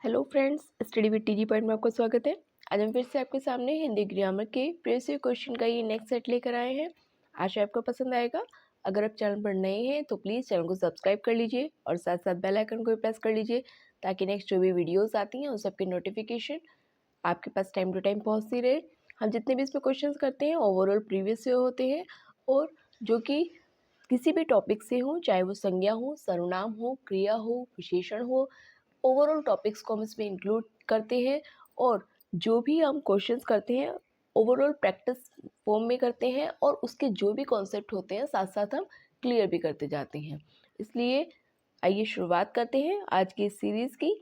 Hello friends, study with TG point में आपका स्वागत है। आज हम फिर से आपके सामने हिंदी ग्रामर के प्रीवियस क्वेश्चन का ये नेक्स्ट सेट लेकर आए हैं। आशा आपको पसंद आएगा। अगर आप चैनल पर नए हैं तो प्लीज़ चैनल को सब्सक्राइब कर लीजिए और साथ साथ बेल आइकन को भी प्रेस कर लीजिए ताकि नेक्स्ट जो भी वीडियोज़ आती हैं उन सबकी नोटिफिकेशन आपके पास टाइम टू टाइम पहुँचती रहे। हम जितने भी इसमें क्वेश्चन करते हैं ओवरऑल प्रीवियस से होते हैं और जो कि किसी भी टॉपिक से हो, चाहे वो संज्ञा हो, सर्वनाम हो, क्रिया हो, विशेषण हो, ओवरऑल टॉपिक्स को हम इसमें इंक्लूड करते हैं और जो भी हम क्वेश्चंस करते हैं ओवरऑल प्रैक्टिस फॉर्म में करते हैं और उसके जो भी कॉन्सेप्ट होते हैं साथ साथ हम क्लियर भी करते जाते हैं। इसलिए आइए शुरुआत करते हैं आज की इस सीरीज़ की।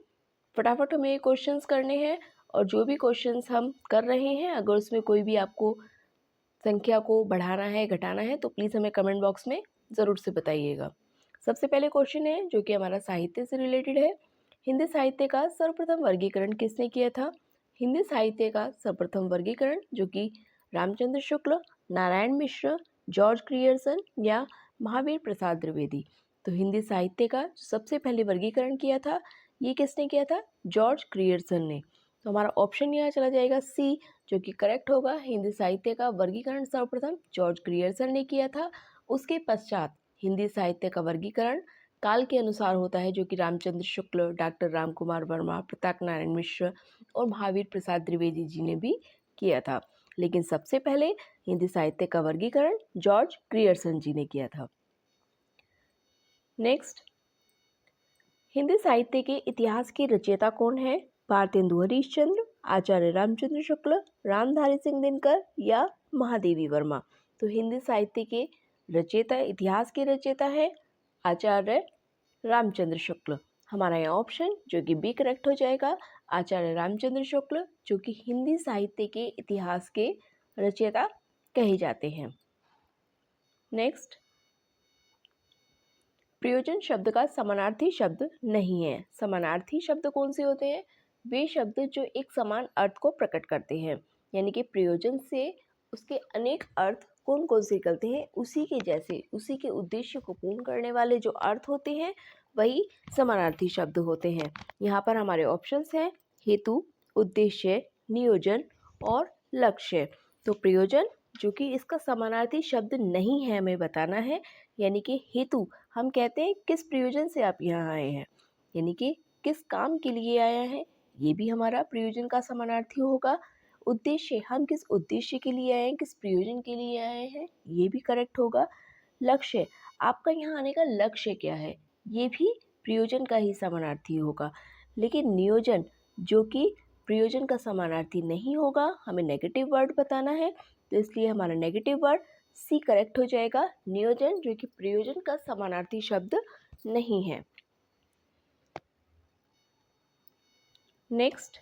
फटाफट हमें ये क्वेश्चंस करने हैं और जो भी क्वेश्चंस हम कर रहे हैं अगर उसमें कोई भी आपको संख्या को बढ़ाना है घटाना है तो प्लीज़ हमें कमेंट बॉक्स में ज़रूर से बताइएगा। सबसे पहले क्वेश्चन है जो कि हमारा साहित्य से रिलेटेड है। हिंदी साहित्य का सर्वप्रथम वर्गीकरण किसने किया था? हिंदी साहित्य का सर्वप्रथम वर्गीकरण जो कि रामचंद्र शुक्ल, नारायण मिश्र, जॉर्ज ग्रियर्सन या महावीर प्रसाद द्विवेदी। तो हिंदी साहित्य का सबसे पहले वर्गीकरण किया था ये किसने किया था? जॉर्ज ग्रियर्सन ने। तो हमारा ऑप्शन यहाँ चला जाएगा सी जो कि करेक्ट होगा। हिंदी साहित्य का वर्गीकरण सर्वप्रथम जॉर्ज ग्रियर्सन ने किया था। उसके पश्चात हिंदी साहित्य का वर्गीकरण काल के अनुसार होता है जो कि रामचंद्र शुक्ल, डॉक्टर राम कुमार वर्मा, प्रताप नारायण मिश्र और महावीर प्रसाद द्विवेदी जी ने भी किया था। लेकिन सबसे पहले हिंदी साहित्य का वर्गीकरण जॉर्ज ग्रियर्सन जी ने किया था। नेक्स्ट, हिंदी साहित्य के इतिहास के रचयिता कौन है? भारतेंदु हरीशचंद्र, आचार्य रामचंद्र शुक्ल, रामधारी सिंह दिनकर या महादेवी वर्मा। तो हिंदी साहित्य के रचयिता, इतिहास के रचयिता है आचार्य रामचंद्र शुक्ल। हमारा यह ऑप्शन जो कि बी करेक्ट हो जाएगा, आचार्य रामचंद्र शुक्ल जो कि हिंदी साहित्य के इतिहास के रचयिता कहे जाते हैं। नेक्स्ट, प्रयोजन शब्द का समानार्थी शब्द नहीं है। समानार्थी शब्द कौन से होते हैं? वे शब्द जो एक समान अर्थ को प्रकट करते हैं, यानी कि प्रयोजन से उसके अनेक अर्थ कौन कौन से निकलते हैं, उसी के जैसे उसी के उद्देश्य को पूर्ण करने वाले जो अर्थ होते हैं वही समानार्थी शब्द होते हैं। यहाँ पर हमारे ऑप्शंस हैं हेतु, उद्देश्य, नियोजन और लक्ष्य। तो प्रयोजन जो कि इसका समानार्थी शब्द नहीं है हमें बताना है, यानी कि हेतु हम कहते हैं किस प्रयोजन से आप यहाँ आए हैं, यानी कि किस काम के लिए आया है, ये भी हमारा प्रयोजन का समानार्थी होगा। उद्देश्य हम किस उद्देश्य के लिए आए हैं, किस प्रयोजन के लिए आए हैं, ये भी करेक्ट होगा। लक्ष्य आपका यहाँ आने का लक्ष्य क्या है, ये भी प्रयोजन का ही समानार्थी होगा। लेकिन नियोजन जो कि प्रयोजन का समानार्थी नहीं होगा, हमें नेगेटिव वर्ड बताना है तो इसलिए हमारा नेगेटिव वर्ड सी करेक्ट हो जाएगा। नियोजन जो कि प्रयोजन का समानार्थी शब्द नहीं है। नेक्स्ट,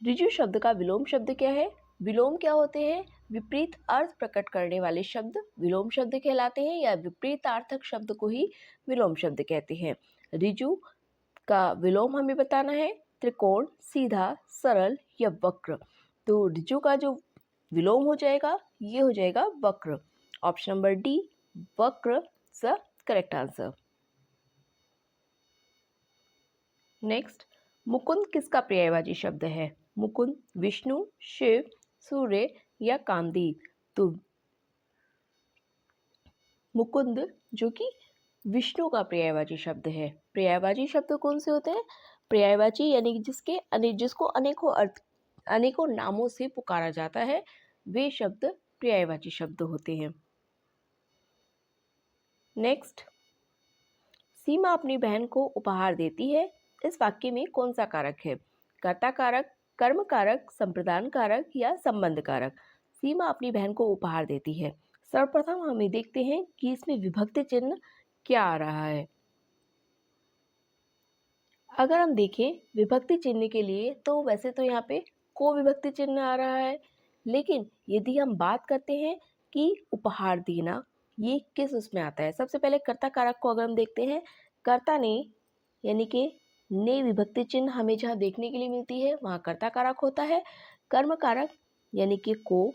ऋजु शब्द का विलोम शब्द क्या है? विलोम क्या होते हैं? विपरीत अर्थ प्रकट करने वाले शब्द विलोम शब्द कहलाते हैं या विपरीतार्थक शब्द को ही विलोम शब्द कहते हैं। ऋजु का विलोम हमें बताना है त्रिकोण, सीधा, सरल या वक्र। तो ऋजु का जो विलोम हो जाएगा ये हो जाएगा वक्र। ऑप्शन नंबर डी वक्र the correct answer. Next, Mukund किसका पर्यायवाची शब्द है? मुकुंद विष्णु, शिव, सूर्य या कामदेव। तो मुकुंद जो कि विष्णु का पर्यायवाची शब्द है। पर्यायवाची शब्द कौन से होते हैं? पर्यायवाची यानी कि जिसको अनेकों अर्थ अनेकों नामों से पुकारा जाता है वे शब्द पर्यायवाची शब्द होते हैं। नेक्स्ट, सीमा अपनी बहन को उपहार देती है, इस वाक्य में कौन सा कारक है? कर्ता कारक, कर्म कारक, संप्रदान कारक या संबंध कारक। सीमा अपनी बहन को उपहार देती है। सर्वप्रथम हमें देखते हैं कि इसमें विभक्ति चिन्ह क्या आ रहा है। अगर हम देखें विभक्ति चिन्ह के लिए तो वैसे तो यहाँ पे को विभक्ति चिन्ह आ रहा है, लेकिन यदि हम बात करते हैं कि उपहार देना ये किस उसमें आता है, सबसे पहले कर्ता कारक को अगर हम देखते हैं, कर्ता ने यानी कि ने विभक्ति चिन्ह हमें जहाँ देखने के लिए मिलती है वहाँ कर्ता कारक होता है। कर्म कारक यानी कि को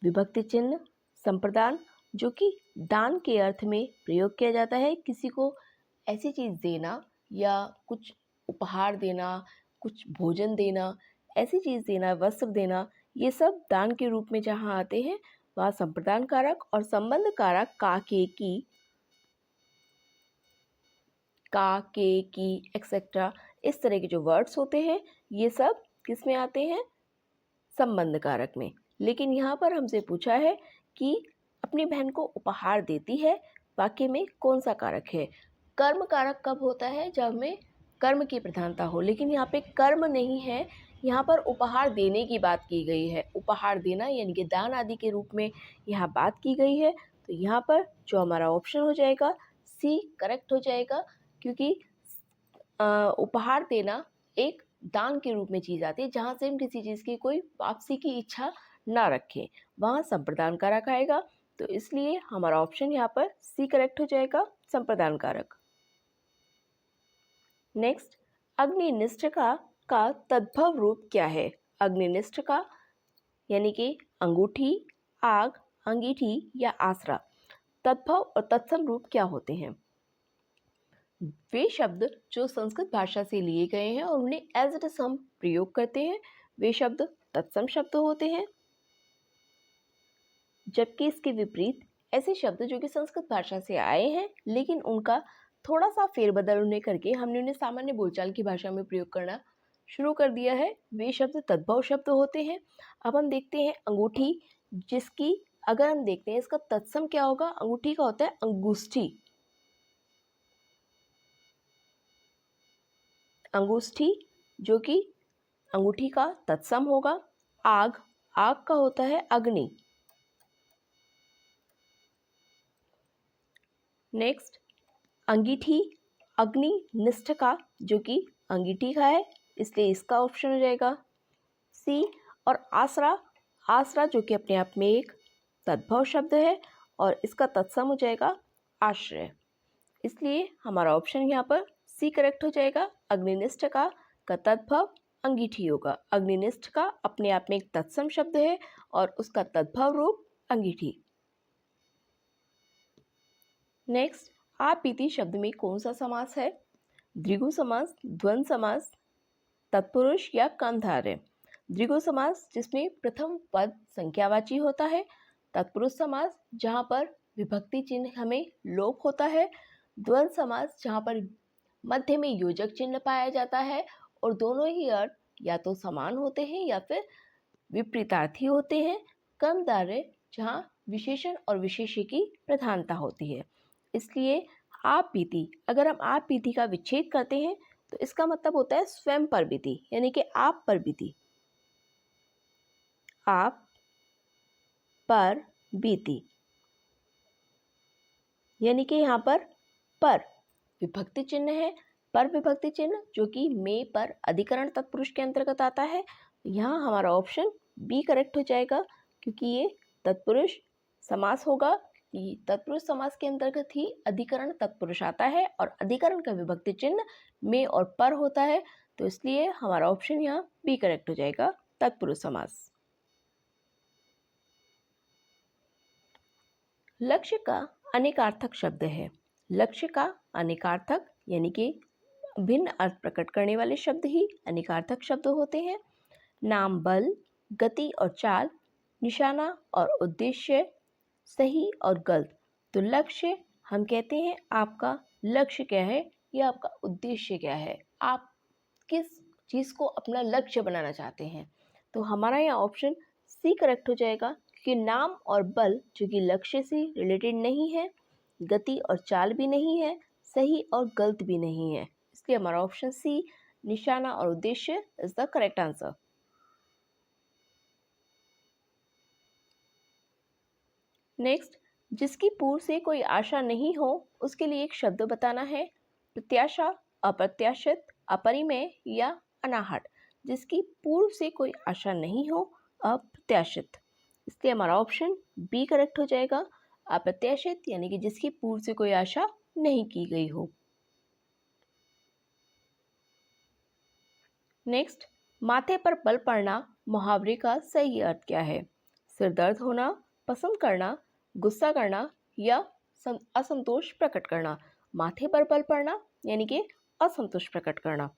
विभक्ति चिन्ह, संप्रदान जो कि दान के अर्थ में प्रयोग किया जाता है, किसी को ऐसी चीज़ देना या कुछ उपहार देना, कुछ भोजन देना, ऐसी चीज़ देना, वस्त्र देना, ये सब दान के रूप में जहाँ आते हैं वहाँ संप्रदान कारक और संबंध कारक का, की एक्सेट्रा इस तरह के जो वर्ड्स होते हैं ये सब किस में आते हैं? संबंध कारक में। लेकिन यहाँ पर हमसे पूछा है कि अपनी बहन को उपहार देती है, वाक्य में कौन सा कारक है? कर्म कारक कब होता है? जब हमें कर्म की प्रधानता हो, लेकिन यहाँ पे कर्म नहीं है, यहाँ पर उपहार देने की बात की गई है। उपहार देना यानी कि दान आदि के रूप में यहाँ बात की गई है। तो यहाँ पर जो हमारा ऑप्शन हो जाएगा सी करेक्ट हो जाएगा, क्योंकि उपहार देना एक दान के रूप में चीज़ आती है जहाँ से हम किसी चीज़ की कोई वापसी की इच्छा ना रखें, वहाँ संप्रदान कारक आएगा। तो इसलिए हमारा ऑप्शन यहाँ पर सी करेक्ट हो जाएगा, संप्रदान कारक। नेक्स्ट, अग्निनिष्ठिका का तद्भव रूप क्या है? अग्निनिष्ठिका यानी कि अंगूठी, आग, अंगीठी या आसरा, तद्भव और तत्सम रूप क्या होते हैं? वे शब्द जो संस्कृत भाषा से लिए गए हैं और उन्हें एज इट इज हम प्रयोग करते हैं, वे शब्द तत्सम शब्द होते हैं। जबकि इसके विपरीत ऐसे शब्द जो कि संस्कृत भाषा से आए हैं लेकिन उनका थोड़ा सा फेरबदल उन्हें करके हमने उन्हें सामान्य बोलचाल की भाषा में प्रयोग करना शुरू कर दिया है, वे शब्द तद्भव शब्द होते हैं। अब हम देखते हैं अंगूठी, जिसकी अगर हम देखते हैं इसका तत्सम क्या होगा? अंगूठी का होता है अंगुष्ठी। अंगुष्ठी जो कि अंगूठी का तत्सम होगा। आग, आग का होता है अग्नि। नेक्स्ट, अंगीठी, अग्नि निष्ठ का जो कि अंगीठी का है, इसलिए इसका ऑप्शन हो जाएगा सी। और आसरा, आसरा जो कि अपने आप में एक तद्भव शब्द है और इसका तत्सम हो जाएगा आश्रय, इसलिए हमारा ऑप्शन यहाँ पर सी करेक्ट हो जाएगा। अग्निनिष्ठ का तद्भव अंगीठी होगा। अग्निनिष्ठ का अपने आप में एक तत्सम शब्द है और उसका तद्भव रूप अंगीठी। नेक्स्ट, आप बीती शब्द में कौन सा समास है? द्विगु समास, द्वंद्व समास, तत्पुरुष या कर्मधारय। द्विगु समास जिसमें प्रथम पद संख्यावाची होता है। तत्पुरुष समास जहाँ पर विभक्ति चिन्ह हमें लोप होता है। द्वंद्व समास जहाँ पर मध्य में योजक चिन्ह पाया जाता है और दोनों ही अर्थ या तो समान होते हैं या फिर विपरीतार्थी होते हैं। कर्मधारय जहाँ विशेषण और विशेष्य की प्रधानता होती है। इसलिए आप बीती, अगर हम आप बीती का विच्छेद करते हैं तो इसका मतलब होता है स्वयं पर बीती, यानी कि आप पर बीती। आप पर बीती यानी कि यहाँ पर विभक्ति चिन्ह है। पर विभक्ति चिन्ह जो कि में पर अधिकरण तत्पुरुष के अंतर्गत आता है। यहाँ हमारा ऑप्शन बी करेक्ट हो जाएगा, क्योंकि ये तत्पुरुष समास होगा। तत्पुरुष समास के अंतर्गत ही अधिकरण तत्पुरुष आता है और अधिकरण का विभक्ति चिन्ह में और पर होता है, तो इसलिए हमारा ऑप्शन यहाँ बी करेक्ट हो जाएगा, तत्पुरुष समास। लक्ष्य का अनेकार्थक शब्द है। लक्ष्य का अनेकार्थक यानी कि भिन्न अर्थ प्रकट करने वाले शब्द ही अनेकार्थक शब्द होते हैं। नाम बल, गति और चाल, निशाना और उद्देश्य, सही और गलत। तो लक्ष्य हम कहते हैं आपका लक्ष्य क्या है या आपका उद्देश्य क्या है, आप किस चीज़ को अपना लक्ष्य बनाना चाहते हैं। तो हमारा यहाँ ऑप्शन सी करेक्ट हो जाएगा, क्योंकि नाम और बल जो कि लक्ष्य से रिलेटेड नहीं है, गति और चाल भी नहीं है, सही और गलत भी नहीं है, इसलिए हमारा ऑप्शन सी निशाना और उद्देश्य is the correct answer. Next, जिसकी पूर्व से कोई आशा नहीं हो उसके लिए एक शब्द बताना है। प्रत्याशा, अप्रत्याशित, अपरिमेय या अनाहट। जिसकी पूर्व से कोई आशा नहीं हो, अप्रत्याशित, इसलिए हमारा ऑप्शन बी करेक्ट हो जाएगा, अप्रत्याशित यानी कि जिसकी पूर्व से कोई आशा नहीं की गई हो। नेक्स्ट, माथे पर बल पड़ना मुहावरे का सही अर्थ क्या है? सिर दर्द होना, पसंद करना, गुस्सा करना या असंतोष प्रकट करना। माथे पर बल पड़ना यानी कि असंतोष प्रकट करना।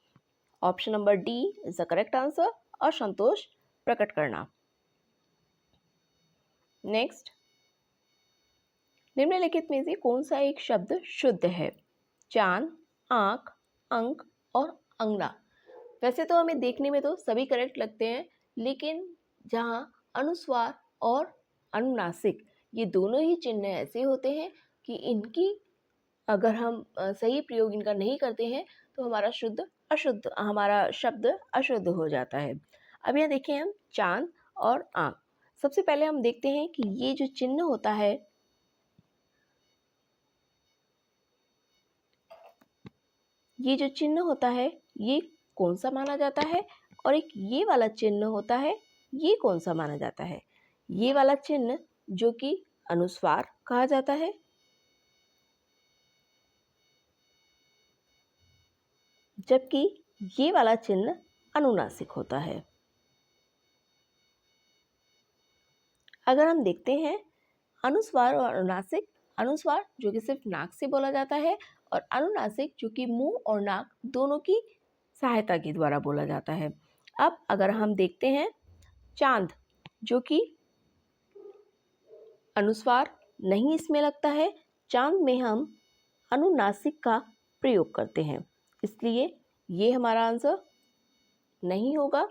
Option number D is the correct answer, असंतोष प्रकट करना। नेक्स्ट, निम्नलिखित में से कौन सा एक शब्द शुद्ध है? चांद, आंख, अंक और अंगना। वैसे तो हमें देखने में तो सभी करेक्ट लगते हैं, लेकिन जहाँ अनुस्वार और अनुनासिक ये दोनों ही चिन्ह ऐसे होते हैं कि इनकी अगर हम सही प्रयोग इनका नहीं करते हैं तो हमारा शब्द अशुद्ध हो जाता है। अब यहाँ देखें हम चांद और आंख। सबसे पहले हम देखते हैं कि ये जो चिन्ह होता है, ये कौन सा माना जाता है, और एक ये वाला चिन्ह होता है, ये कौन सा माना जाता है? ये वाला चिन्ह जो कि अनुस्वार कहा जाता है, जबकि ये वाला चिन्ह अनुनासिक होता है। अगर हम देखते हैं अनुस्वार और अनुनासिक, अनुस्वार जो कि सिर्फ नाक से बोला जाता है और अनुनासिक जो कि मुंह और नाक दोनों की सहायता के द्वारा बोला जाता है। अब अगर हम देखते हैं चांद, जो कि अनुस्वार नहीं इसमें लगता है, चांद में हम अनुनासिक का प्रयोग करते हैं, इसलिए ये हमारा आंसर नहीं होगा।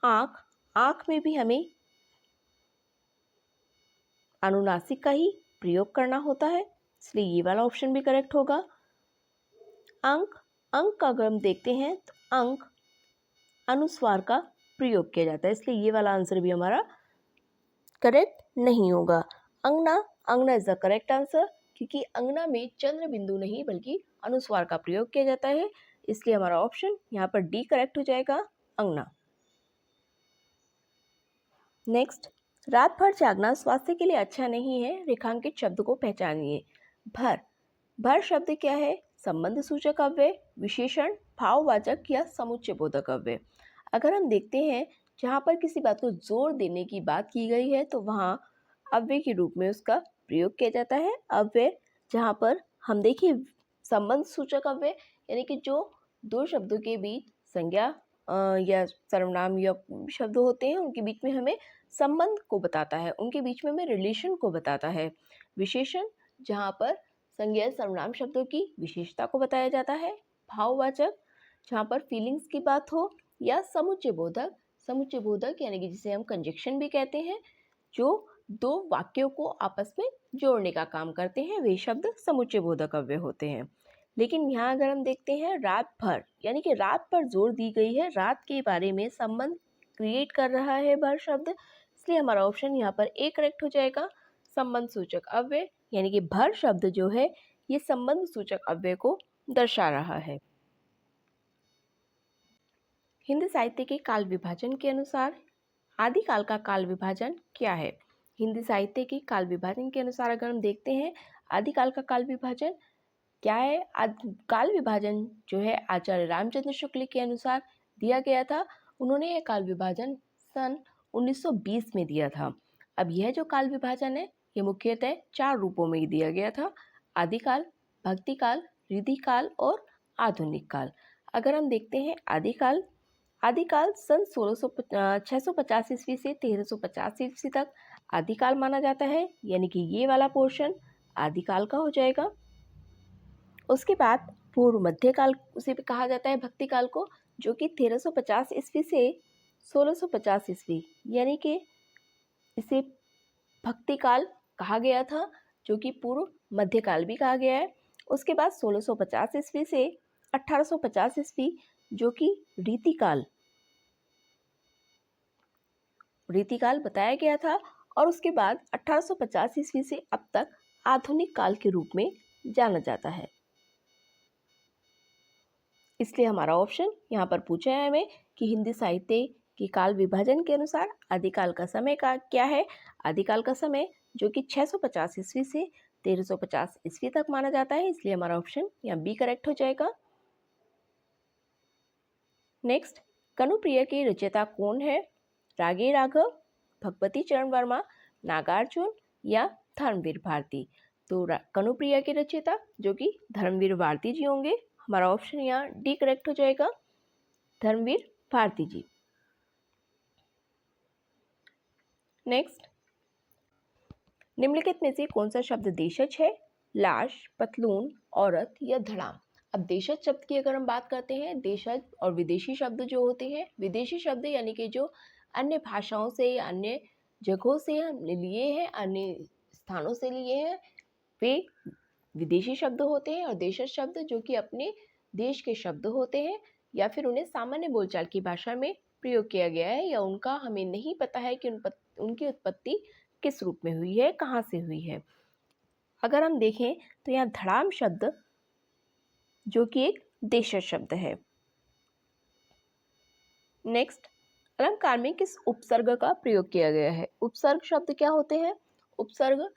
आँख में भी हमें अनुनासिक का ही प्रयोग करना होता है, इसलिए ये वाला ऑप्शन भी करेक्ट होगा। अंक का अगर हम देखते हैं तो अंक अनुस्वार का प्रयोग किया जाता है, इसलिए ये वाला आंसर भी हमारा करेक्ट नहीं होगा। अंगना इज द करेक्ट आंसर, क्योंकि अंगना में चंद्र बिंदु नहीं बल्कि अनुस्वार का प्रयोग किया जाता है, इसलिए हमारा ऑप्शन यहाँ पर डी करेक्ट हो जाएगा, अंगना। नेक्स्ट, रात भर जागना स्वास्थ्य के लिए अच्छा नहीं है, रेखांकित शब्द को पहचानिए। भर शब्द क्या है? संबंध सूचक अव्यय, विशेषण, भाववाचक या समुच्चय बोधक अव्यय। अगर हम देखते हैं जहाँ पर किसी बात को जोर देने की बात की गई है तो वहाँ अव्यय के रूप में उसका प्रयोग किया जाता है। अव्यय जहाँ पर हम देखिए संबंध सूचक अव्यय यानी कि जो दो शब्दों के बीच संज्ञा या सर्वनाम या शब्द होते हैं उनके बीच में हमें संबंध को बताता है, उनके बीच में हमें रिलेशन को बताता है। विशेषण जहाँ पर संज्ञा सर्वनाम शब्दों की विशेषता को बताया जाता है। भाववाचक जहाँ पर फीलिंग्स की बात हो, या समुच्चय बोधक यानी कि जिसे हम कंजक्शन भी कहते हैं, जो दो वाक्यों को आपस में जोड़ने का काम करते हैं, वे शब्द समुच्चय बोधक अव्यय होते हैं। लेकिन यहाँ अगर हम देखते हैं रात भर यानी कि रात पर जोर दी गई है, रात के बारे में संबंध क्रिएट कर रहा है भर शब्द, इसलिए हमारा ऑप्शन यहाँ पर ए करेक्ट हो जाएगा, संबंध सूचक अव्यय यानी कि भर शब्द जो है ये संबंध सूचक अव्यय को दर्शा रहा है। हिंदी साहित्य के काल विभाजन के अनुसार आदिकाल का काल विभाजन क्या है? हिंदी साहित्य के काल विभाजन के अनुसार अगर हम देखते हैं आदिकाल का काल विभाजन क्या है? काल विभाजन जो है आचार्य रामचंद्र शुक्ल के अनुसार दिया गया था। उन्होंने यह काल विभाजन सन 1920 में दिया था। अब यह जो काल विभाजन है ये मुख्यतः 4 रूपों में ही दिया गया था: आदिकाल, भक्तिकाल, रिद्धिकाल और आधुनिक काल। अगर हम देखते हैं आदिकाल सन 650 ईस्वी से 1350 ईस्वी तक आदिकाल माना जाता है, यानी कि ये वाला पोर्शन आदिकाल का हो जाएगा। उसके बाद पूर्व मध्यकाल उसे भी कहा जाता है भक्तिकाल को, जो कि 1350 ईस्वी से 1650 ईस्वी यानी कि इसे भक्तिकाल कहा गया था, जो कि पूर्व मध्यकाल भी कहा गया है। उसके बाद 1650 ईस्वी से 1850 ईस्वी जो कि रीतिकाल बताया गया था, और उसके बाद 1850 ईस्वी से अब तक आधुनिक काल के रूप में जाना जाता है। इसलिए हमारा ऑप्शन यहाँ पर पूछा है हमें कि हिंदी साहित्य की काल विभाजन के अनुसार आदिकाल का समय का क्या है? आदिकाल का समय जो कि 650 ईस्वी से 1350 ईस्वी तक माना जाता है, इसलिए हमारा ऑप्शन यहाँ बी करेक्ट हो जाएगा। नेक्स्ट, कनुप्रिया के रचयिता कौन है? रागे राघव, भगवती चरण वर्मा, नागार्जुन या धर्मवीर भारती। तो कनुप्रिया के रचयिता जो कि धर्मवीर भारती जी होंगे, हमारा ऑप्शन यहाँ डी करेक्ट हो जाएगा। धर्मवीर भारती जी। नेक्स्ट, निम्नलिखित में से कौन सा शब्द देशज है? लाश, पतलून, औरत या धड़ाम। अब देशज शब्द की अगर हम बात करते हैं, देशज और विदेशी शब्द जो होते हैं, विदेशी शब्द यानी कि जो अन्य भाषाओं से या अन्य जगहों से हमने लिए हैं, अन्य स्थानों से लिए हैं, वे विदेशी शब्द होते हैं। और देशज शब्द जो कि अपने देश के शब्द होते हैं या फिर उन्हें सामान्य बोलचाल की भाषा में प्रयोग किया गया है या उनका हमें नहीं पता है कि उनकी उत्पत्ति किस रूप में हुई है, कहाँ से हुई है। अगर हम देखें तो यहाँ धड़ाम शब्द जो कि एक देशज शब्द है। नेक्स्ट, अलंकार में किस उपसर्ग का प्रयोग किया गया है? उपसर्ग शब्द क्या होते हैं? उपसर्ग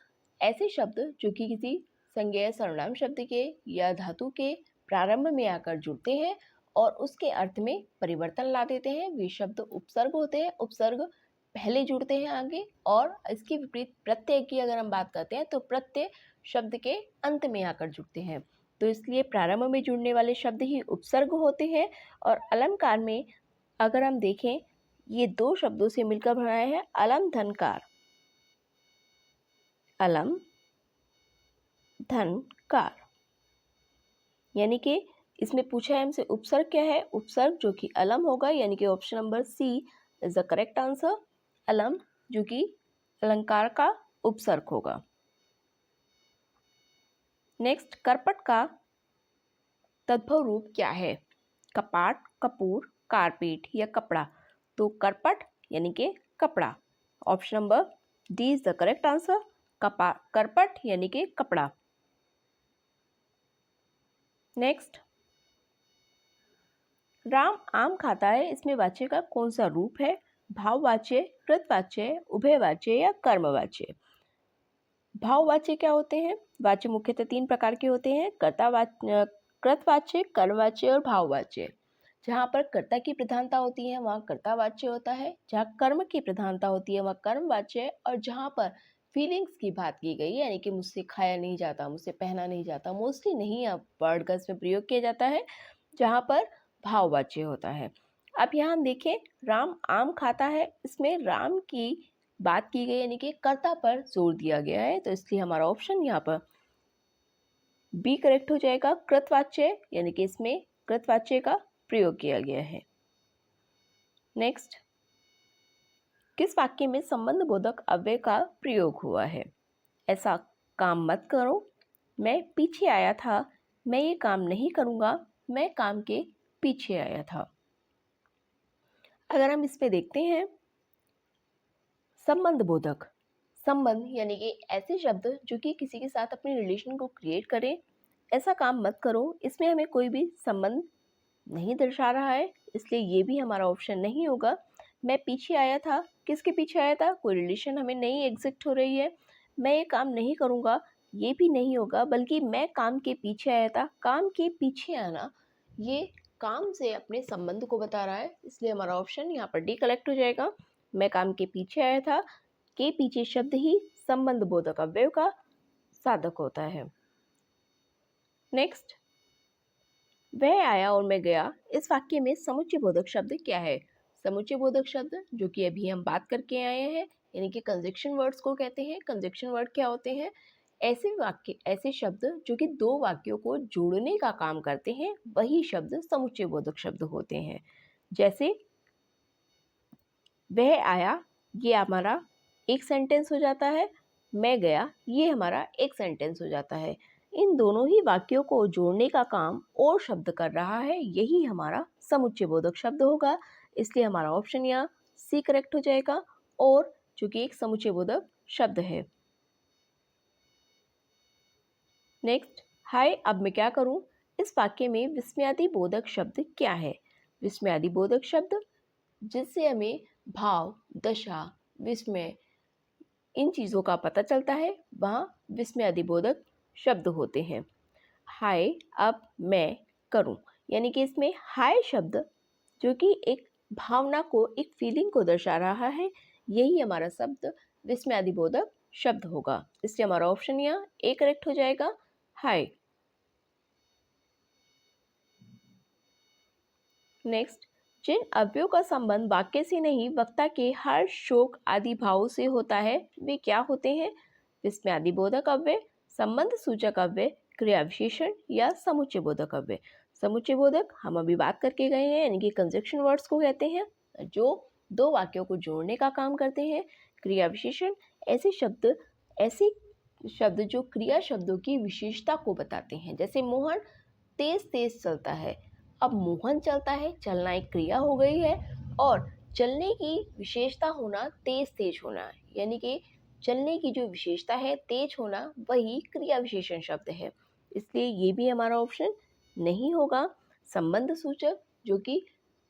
ऐसे शब्द जो कि किसी संज्ञेय सर्वनाम शब्द के या धातु के प्रारंभ में आकर जुड़ते हैं और उसके अर्थ में परिवर्तन ला देते हैं, वे शब्द उपसर्ग होते हैं। उपसर्ग पहले जुड़ते हैं आगे, और इसके विपरीत प्रत्यय की अगर हम बात करते हैं तो प्रत्यय शब्द के अंत में आकर जुड़ते हैं। तो इसलिए प्रारंभ में जुड़ने वाले शब्द ही उपसर्ग होते हैं। और अलंकार में अगर हम देखें, ये दो शब्दों से मिलकर बनाया है अलम धनकार। अलम धनकार, यानी कि इसमें पूछा है हमसे उपसर्ग क्या है? उपसर्ग जो कि अलम होगा, यानी कि option number C is the correct answer. Alum जो कि अलंकार का उपसर्ग होगा। नेक्स्ट, करपट का तद्भव रूप क्या है? कपाट, कपूर, कारपेट या कपड़ा। तो करपट यानी कि कपड़ा, option number D is the correct answer. करपट यानी कि कपड़ा। नेक्स्ट, राम आम खाता है, इसमें वाच्य का कौन सा रूप है? भाववाच्य, कृतवाच्य, उभयवाच्य या कर्मवाच्य। भाववाच्य क्या होते हैं? वाच्य मुख्यतः तीन प्रकार के होते हैं, कृतवाच्य, कर्मवाच्य और भाववाच्य। जहाँ पर कर्ता की प्रधानता होती है वहाँ कर्तावाच्य होता है, जहाँ कर्म की प्रधानता होती है वहाँ कर्मवाच्य, और जहाँ पर फीलिंग्स की बात की गई यानी कि मुझसे खाया नहीं जाता, मुझसे पहना नहीं जाता, मोस्टली नहीं वर्ड का इसमें प्रयोग किया जाता है, जहाँ पर भाववाच्य होता है। अब यहाँ हम देखें, राम आम खाता है, इसमें राम की बात की गई यानी कि कर्ता पर जोर दिया गया है, तो इसलिए हमारा ऑप्शन यहाँ पर बी करेक्ट हो जाएगा, कृतवाच्य, यानी कि इसमें कृतवाच्य का प्रयोग किया गया है। नेक्स्ट, किस वाक्य में संबंध बोधक अव्यय का प्रयोग हुआ है? ऐसा काम मत करो, मैं पीछे आया था, मैं ये काम नहीं करूँगा, मैं काम के पीछे आया था। अगर हम इस पे देखते हैं, संबंध बोधक, संबंध यानी कि ऐसे शब्द जो कि किसी के साथ अपने रिलेशन को क्रिएट करें। ऐसा काम मत करो, इसमें हमें कोई भी संबंध नहीं दर्शा रहा है, इसलिए ये भी हमारा ऑप्शन नहीं होगा। मैं पीछे आया था, किसके पीछे आया था? कोई रिलेशन हमें नहीं एग्जिस्ट हो रही है। मैं ये काम नहीं करूँगा, ये भी नहीं होगा, बल्कि मैं काम के पीछे आया था। काम के पीछे आना ये काम से अपने संबंध को बता रहा है, इसलिए हमारा ऑप्शन यहाँ पर डी करेक्ट हो जाएगा। मैं काम के पीछे आया था, के पीछे शब्द ही संबंध बोधक अव्यय का साधक होता है। नेक्स्ट, वह आया और मैं गया, इस वाक्य में समुच्चय बोधक शब्द क्या है? समुच्चय बोधक शब्द जो कि अभी हम बात करके आए हैं, यानी कि कंजक्शन वर्ड्स को कहते हैं। कंजक्शन वर्ड क्या होते हैं? ऐसे वाक्य, ऐसे शब्द जो कि दो वाक्यों को जोड़ने का काम करते हैं, वही शब्द समुच्चय बोधक शब्द होते हैं। जैसे वह आया, ये हमारा एक सेंटेंस हो जाता है, मैं गया, ये हमारा एक सेंटेंस हो जाता है। इन दोनों ही वाक्यों को जोड़ने का काम और शब्द कर रहा है, यही हमारा समुच्चय बोधक शब्द होगा, इसलिए हमारा ऑप्शन यहाँ सी करेक्ट हो जाएगा, और जो कि एक समुच्चय बोधक शब्द है। नेक्स्ट, हाय अब मैं क्या करूं, इस वाक्य में विस्मयादि बोधक शब्द क्या है? विस्मयादि बोधक शब्द जिससे हमें भाव, दशा, विस्मय, इन चीज़ों का पता चलता है, वहाँ विस्मयादि बोधक शब्द होते हैं। हाय अब मैं करूं, यानी कि इसमें हाय शब्द जो कि एक भावना को, एक फीलिंग को दर्शा रहा है, यही हमारा शब्द विस्मयादि बोधक शब्द होगा, इसलिए हमारा ऑप्शन यहाँ ए करेक्ट हो जाएगा, हाय। नेक्स्ट, जिन अव्ययों का संबंध वाक्य से नहीं वक्ता के हर्ष, शोक आदि भावों से होता है वे क्या होते हैं? विस्मयादि बोधक अव्यय, संबंध सूचक अव्यय, क्रिया विशेषण या समुच्चय बोधक अव्यय। समुच्चय बोधक हम अभी बात करके गए हैं, यानी कि कंजक्शन वर्ड्स को कहते हैं जो दो वाक्यों को जोड़ने का काम करते हैं। क्रिया विशेषण ऐसे शब्द जो क्रिया शब्दों की विशेषता को बताते हैं। जैसे मोहन तेज तेज चलता है। अब मोहन चलता है, चलना एक क्रिया हो गई है, और चलने की विशेषता होना तेज तेज होना, यानी कि चलने की जो विशेषता है तेज होना, वही क्रिया विशेषण शब्द है। इसलिए ये भी हमारा ऑप्शन नहीं होगा। संबंध सूचक जो कि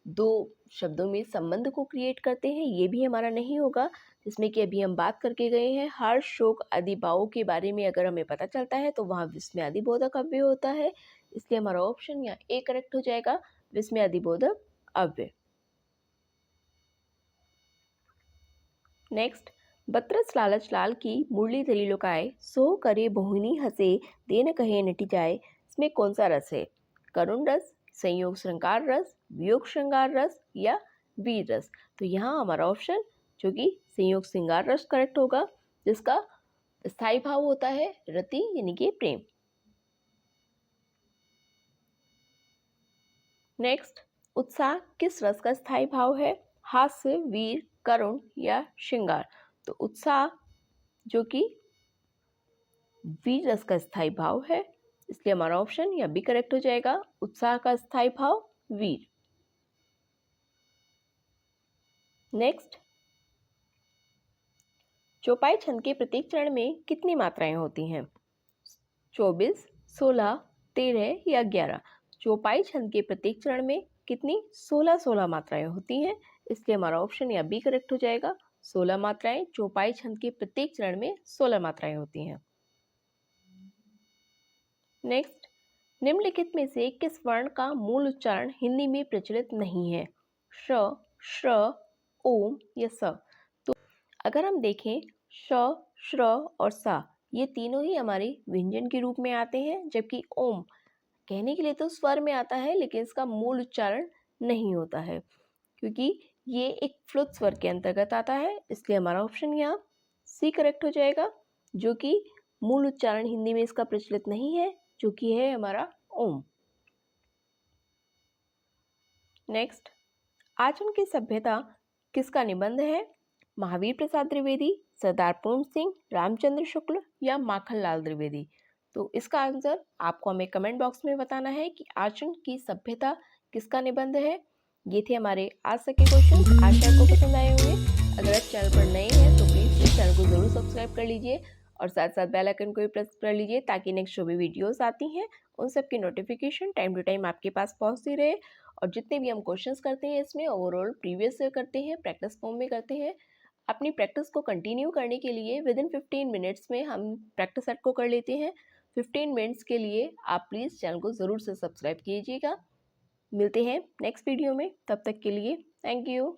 दो शब्दों में संबंध को क्रिएट करते हैं, ये भी हमारा नहीं होगा। जिसमें कि अभी हम बात करके गए हैं हर्ष, शोक आदि भावों के बारे में अगर हमें पता चलता है तो वहाँ विस्मयादि बोधक अव्यय होता है। इसलिए हमारा ऑप्शन यहाँ ए करेक्ट हो जाएगा, विस्मयादि बोधक अव्यय। नेक्स्ट, बतरस लालच लाल की मुरली धरी लुकाए, सो करे बहुनी हंसे, देन कहे नटी जाए। इसमें कौन सा रस है? करुण रस, संयोग श्रृंगार रस, वियोग श्रृंगार रस या वीर रस? तो यहाँ हमारा ऑप्शन जो कि संयोग श्रृंगार रस करेक्ट होगा, जिसका स्थायी भाव होता है रति यानी कि प्रेम। नेक्स्ट, उत्साह किस रस का स्थायी भाव है? हास्य, वीर, करुण या श्रृंगार? तो उत्साह जो कि वीर रस का स्थायी भाव है, इसलिए हमारा ऑप्शन यह भी करेक्ट हो जाएगा, उत्साह का स्थायी भाव वीर। नेक्स्ट, चौपाई छंद के प्रत्येक चरण में कितनी मात्राएं होती हैं? 24, 16, 13 या 11? चौपाई छंद के प्रत्येक चरण में कितनी? 16 मात्राएं होती हैं, इसलिए हमारा ऑप्शन यह भी करेक्ट हो जाएगा, 16 मात्राएं। चौपाई छंद के प्रत्येक चरण में 16 मात्राएं होती हैं। नेक्स्ट, निम्नलिखित में से किस वर्ण का मूल उच्चारण हिंदी में प्रचलित नहीं है? श, श्र, ओम या स? तो अगर हम देखें श, श्र और सा, ये तीनों ही हमारे व्यंजन के रूप में आते हैं, जबकि ओम कहने के लिए तो स्वर में आता है लेकिन इसका मूल उच्चारण नहीं होता है, क्योंकि ये एक फ्लुत स्वर के अंतर्गत आता है। इसलिए हमारा ऑप्शन यहाँ सी करेक्ट हो जाएगा, जो कि मूल उच्चारण हिंदी में इसका प्रचलित नहीं है, जो कि है हमारा ओम। नेक्स्ट, आचरण की सभ्यता किसका निबंध है? महावीर प्रसाद द्विवेदी, सरदार पूर्ण सिंह, रामचंद्र शुक्ल या माखनलाल द्विवेदी? तो इसका आंसर आपको हमें कमेंट बॉक्स में बताना है कि आचरण की सभ्यता किसका निबंध है। ये थे हमारे आज तक के क्वेश्चन। आशा आपको पसंद आए होंगे। अगर आप चैनल पर नए हैं तो प्लीज़ इस चैनल को ज़रूर सब्सक्राइब कर लीजिए और साथ साथ बेल आइकन को भी प्रेस कर लीजिए, ताकि नेक्स्ट जो भी वीडियोस आती हैं उन सब की नोटिफिकेशन टाइम टू टाइम आपके पास पहुंचती रहे। और जितने भी हम क्वेश्चंस करते हैं इसमें ओवरऑल प्रीवियस ईयर करते हैं, प्रैक्टिस फॉर्म में करते हैं। अपनी प्रैक्टिस को कंटिन्यू करने के लिए विद इन 15 मिनट्स में हम प्रैक्टिस सेट को कर लेते हैं। 15 मिनट्स के लिए आप प्लीज़ चैनल को ज़रूर से सब्सक्राइब कीजिएगा। मिलते हैं नेक्स्ट वीडियो में, तब तक के लिए थैंक यू।